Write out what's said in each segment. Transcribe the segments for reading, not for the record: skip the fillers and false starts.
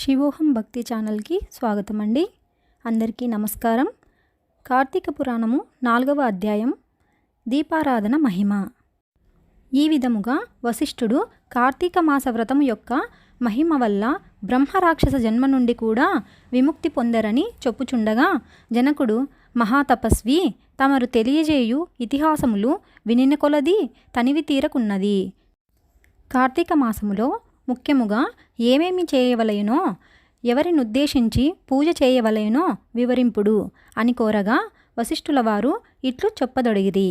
శివోహం భక్తి ఛానల్కి స్వాగతం అండి. అందరికీ నమస్కారం. కార్తీక పురాణము 4వ అధ్యాయం దీపారాధన మహిమ. ఈ విధముగా వశిష్ఠుడు కార్తీక మాస వ్రతము యొక్క మహిమ వల్ల బ్రహ్మరాక్షస జన్మ నుండి కూడా విముక్తి పొందరని చెప్పుచుండగా, జనకుడు మహాతపస్వి తమరు తెలియజేయు ఇతిహాసములు వినిన కొలది తనివి తీరకున్నది. కార్తీక మాసములో ముఖ్యముగా ఏమేమి చేయవలెనో, ఎవరినుద్దేశించి పూజ చేయవలెనో వివరింపుడు అని కోరగా, వశిష్ఠుల వారు ఇట్లు చెప్పదొడిగిరి.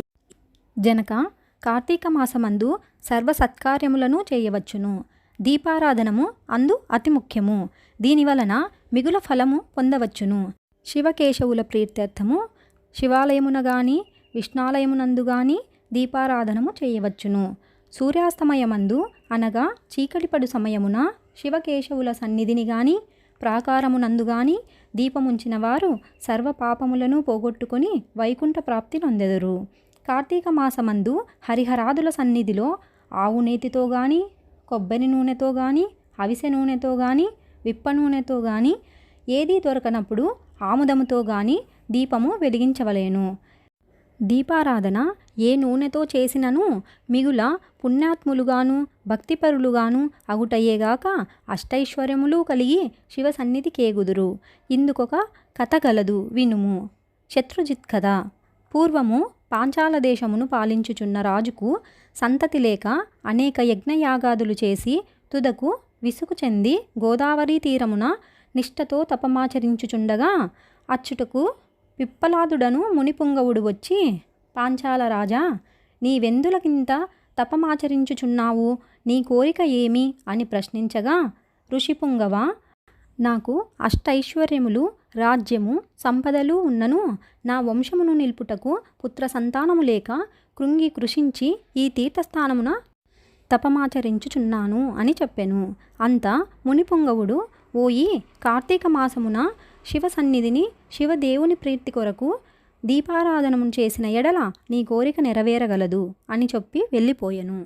జనక, కార్తీక మాసమందు సర్వసత్కార్యములను చేయవచ్చును. దీపారాధనము అందు అతి ముఖ్యము. దీనివలన మిగుల ఫలము పొందవచ్చును. శివకేశవుల ప్రీత్యర్థము శివాలయమున గాని విష్ణాలయమునందు గాని దీపారాధనము చేయవచ్చును. సూర్యాస్తమయమందు అనగా చీకటిపడు సమయమున శివకేశవుల సన్నిధిని గాని ప్రాకారమునందు గాని దీపముంచిన వారు సర్వ పాపములను పోగొట్టుకొని వైకుంఠ ప్రాప్తి నొందెదరు. కార్తీక మాసమందు హరిహరాదుల సన్నిధిలో ఆవు నేతితో గాని కొబ్బరి నూనెతో గాని అవిసె నూనెతో గాని విప్ప నూనెతో గాని ఏదీ దొరకనప్పుడు ఆముదముతో గాని దీపము వెలిగించవలేను. దీపారాధన ఏ నూనెతో చేసినను మిగుల పుణ్యాత్ములుగాను భక్తిపరులుగాను అగుటయ్యేగాక అష్టైశ్వర్యములు కలిగి శివ సన్నిధికేగుదురు. ఇందుకొక కథ గలదు, వినుము. శత్రుజిత్ కథ. పూర్వము పాంచాల దేశమును పాలించుచున్న రాజుకు సంతతి లేక అనేక యజ్ఞయాగాదులు చేసి తుదకు విసుగు చెంది గోదావరి తీరమున నిష్ఠతో తపమాచరించుచుండగా, అచ్చుటకు పిప్పలాదుడను మునిపుంగవుడు వచ్చి, పాంచాల రాజా, నీవెందులకింత తపమాచరించుచున్నావు? నీ కోరిక ఏమి అని ప్రశ్నించగా, ఋషిపుంగవ, నాకు అష్టైశ్వర్యములు రాజ్యము సంపదలు ఉన్నను నా వంశమును నిల్పుటకు పుత్ర సంతానము లేక కృంగి కృషించి ఈ తీర్థస్థానమున తపమాచరించుచున్నాను అని చెప్పెను. అంత మునిపుంగవుడు, ఓయి, కార్తీక మాసమున శివ సన్నిధిని శివదేవుని ప్రీతి కొరకు దీపారాధనము చేసిన ఎడల నీ కోరిక నెరవేరగలదు అని చెప్పి వెళ్ళిపోయెను.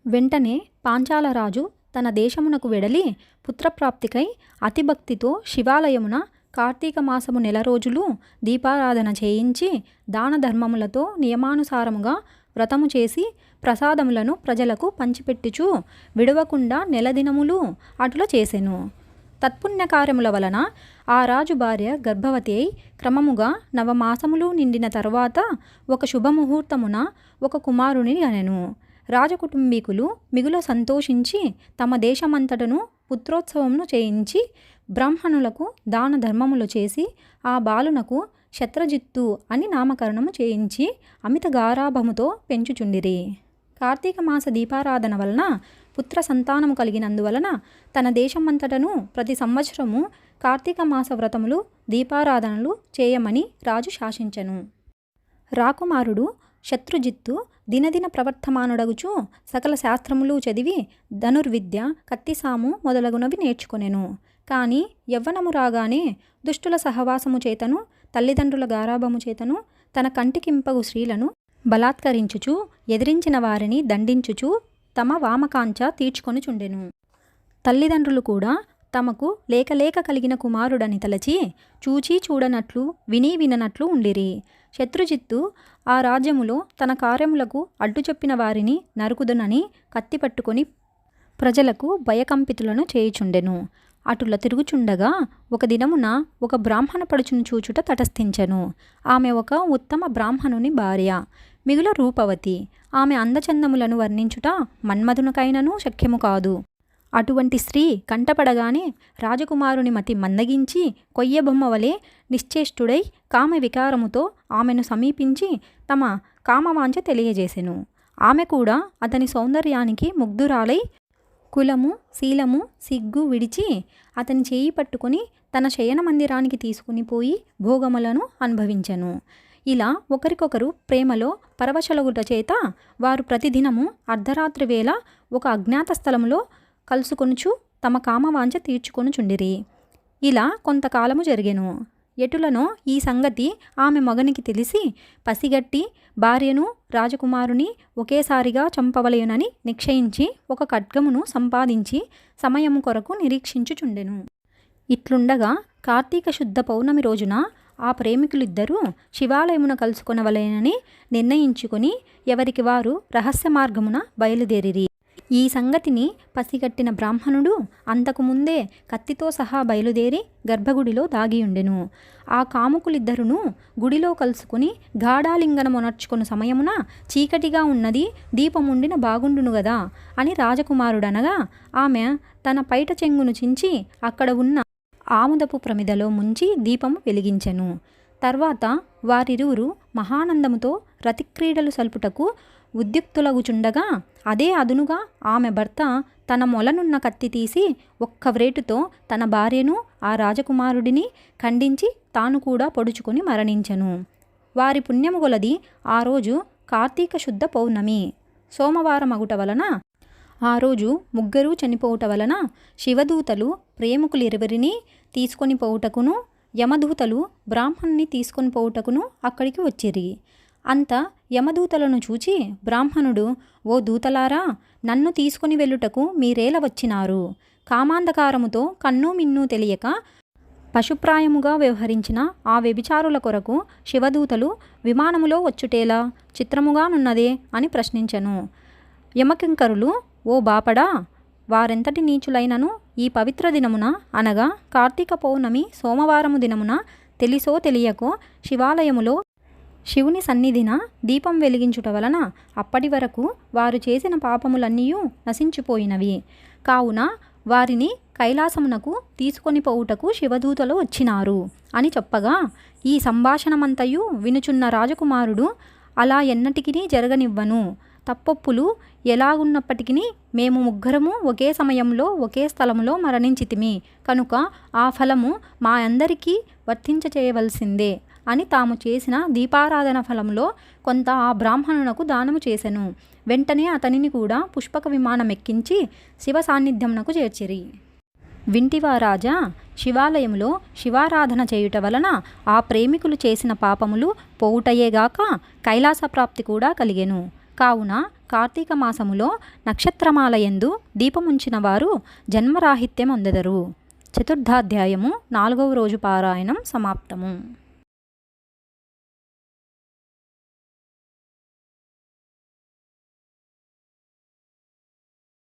వెంటనే పాంచాలరాజు తన దేశమునకు వెడలి పుత్రప్రాప్తికై అతిభక్తితో శివాలయమున కార్తీక మాసము నెల రోజులు దీపారాధన చేయించి దాన ధర్మములతో నియమానుసారముగా వ్రతము చేసి ప్రసాదములను ప్రజలకు పంచిపెట్టుచు విడవకుండా నెల దినములు అటుల చేసెను. తత్పుణ్యకార్యముల వలన ఆ రాజు భార్య గర్భవతి అయి క్రమముగా నవమాసములు నిండిన తరువాత ఒక శుభముహూర్తమున ఒక కుమారుని గనెను. రాజకుటుంబీకులు మిగుల సంతోషించి తమ దేశమంతటను పుత్రోత్సవమును చేయించి బ్రాహ్మణులకు దాన ధర్మములు చేసి ఆ బాలునకు శత్రుజిత్తు అని నామకరణము చేయించి అమిత గారాభముతో పెంచుచుండిరి. కార్తీక మాస దీపారాధన వలన పుత్ర సంతానము కలిగినందువలన తన దేశమంతటను ప్రతి సంవత్సరము కార్తీక మాస వ్రతములు దీపారాధనలు చేయమని రాజు శాసించెను. రాకుమారుడు శత్రుజిత్తు దినదిన ప్రవర్తమానుడగుచు సకల శాస్త్రములు చదివి ధనుర్విద్య, కత్తిసాము మొదలగునవి నేర్చుకొనెను. కానీ యవ్వనము రాగానే దుష్టుల సహవాసము చేతను తల్లిదండ్రుల గారాభము చేతను తన కంటికింపగు స్త్రీలను బలాత్కరించుచు ఎదిరించిన వారిని దండించుచు తమ వామకాంక్ష తీర్చుకొనుచుండెను. తల్లిదండ్రులు కూడా తమకు లేక కలిగిన కుమారుడని తలచి చూచి చూడనట్లు విని విననట్లు ఉండిరి. శత్రుజిత్తు ఆ రాజ్యములో తన కార్యములకు అడ్డు చెప్పిన వారిని నరుకుదునని కత్తి పట్టుకొని ప్రజలకు భయకంపితులను చేయుచుండెను. అటుల తిరుగుచుండగా ఒక దినమున ఒక బ్రాహ్మణ పడుచును చూచుట తటస్థించెను. ఆమె ఒక ఉత్తమ బ్రాహ్మణుని భార్య, మిగుల రూపవతి. ఆమె అందచందములను వర్ణించుట మన్మధునికైనను శక్యము కాదు. అటువంటి స్త్రీ కంటపడగానే రాజకుమారుని మతి మందగించి కొయ్యబొమ్మ వలె నిశ్చేష్టుడై కామ వికారముతో ఆమెను సమీపించి తమ కామవాంఛ తెలియజేసెను. ఆమె కూడా అతని సౌందర్యానికి ముగ్ధురాలై కులము శీలము సిగ్గు విడిచి అతని చేయి పట్టుకొని తన శయన మందిరానికి తీసుకుని పోయి భోగములను అనుభవించెను. ఇలా ఒకరికొకరు ప్రేమలో పరవశలగుట చేత వారు ప్రతిదినము అర్ధరాత్రి వేళ ఒక అజ్ఞాత స్థలములో కలుసుకొనుచు తమ కామవాంఛ తీర్చుకొనుచుండిరి. ఇలా కొంతకాలము జరిగెను. ఎటులనో ఈ సంగతి ఆమె మగనికి తెలిసి పసిగట్టి భార్యను రాజకుమారుని ఒకేసారిగా చంపవలయునని నిశ్చయించి ఒక ఖడ్గమును సంపాదించి సమయము కొరకు నిరీక్షించుచుండెను. ఇట్లుండగా కార్తీక శుద్ధ పౌర్ణమి రోజున ఆ ప్రేమికులిద్దరూ శివాలయమున కలుసుకొనవలెనని నిర్ణయించుకొని ఎవరికి వారు రహస్య మార్గమున బయలుదేరిరి. ఈ సంగతిని పసిగట్టిన బ్రాహ్మణుడు అంతకుముందే కత్తితో సహా బయలుదేరి గర్భగుడిలో దాగియుండెను. ఆ కాముకులిద్దరును గుడిలో కలుసుకుని గాఢాలింగనమునర్చుకుని సమయమున చీకటిగా ఉన్నది, దీపముండిన బాగుండును గదా అని రాజకుమారుడనగా ఆమె తన పైట చెంగును చించి అక్కడ ఉన్న ఆముదపు ప్రమిదలో ముంచి దీపము వెలిగించెను. తర్వాత వారిరువురు మహానందముతో రతిక్రీడలు సల్పుటకు ఉద్యుక్తులగుచుండగా అదే అదునుగా ఆమె భర్త తన మొలనున్న కత్తి తీసి ఒక్క వ్రేటుతో తన భార్యను ఆ రాజకుమారుడిని ఖండించి తాను కూడా పొడుచుకొని మరణించెను. వారి పుణ్యము గొలది ఆ రోజు కార్తీక శుద్ధ పౌర్ణమి సోమవారమగుట వలన ఆ రోజు ముగ్గురు చనిపోవుట వలన శివదూతలు ప్రేమికులిరువురిని తీసుకొని పోవుటకును యమదూతలు బ్రాహ్మణుని తీసుకొని పోవుటకును అక్కడికి వచ్చిరి. అంత యమదూతలను చూచి బ్రాహ్మణుడు, ఓ దూతలారా, నన్ను తీసుకుని వెళ్ళుటకు మీరేల వచ్చినారు? కామాంధకారముతో కన్ను మిన్ను తెలియక పశుప్రాయముగా వ్యవహరించిన ఆ వ్యభిచారుల కొరకు శివదూతలు విమానములో వచ్చుటేలా చిత్రముగానున్నదే అని ప్రశ్నించెను. యమకింకరులు, ఓ బాపడా, వారెంతటి నీచులైనను ఈ పవిత్ర దినమున అనగా కార్తీక పౌర్ణమి సోమవారము దినమున తెలిసో తెలియకో శివాలయములో శివుని సన్నిధిన దీపం వెలిగించుట వలన అప్పటి వరకు వారు చేసిన పాపములన్నీయూ నశించిపోయినవి. కావున వారిని కైలాసమునకు తీసుకొని పోవుటకు శివదూతలు వచ్చినారు అని చెప్పగా ఈ సంభాషణమంతయు వినుచున్న రాజకుమారుడు, అలా ఎన్నటికినీ జరగనివ్వను. తప్పొప్పులు ఎలాగున్నప్పటికీ మేము ముగ్గురము ఒకే సమయంలో ఒకే స్థలములో మరణించితిమి కనుక ఆ ఫలము మా అందరికీ వర్తించచేయవలసిందే అని తాము చేసిన దీపారాధన ఫలంలో కొంత ఆ బ్రాహ్మణునకు దానము చేసెను. వెంటనే అతనిని కూడా పుష్పక విమానం ఎక్కించి శివ సాన్నిధ్యమునకు చేర్చిరి. వింటివా రాజా, శివాలయంలో శివారాధన చేయుట వలన ఆ ప్రేమికులు చేసిన పాపములు పోవుటయేగాక కైలాస ప్రాప్తి కూడా కలిగెను. కావున కార్తీక మాసములో నక్షత్రమాలయందు దీపముంచిన వారు జన్మరాహిత్యం అందెదరు. చతుర్థాధ్యాయము 4వ రోజు పారాయణం సమాప్తము.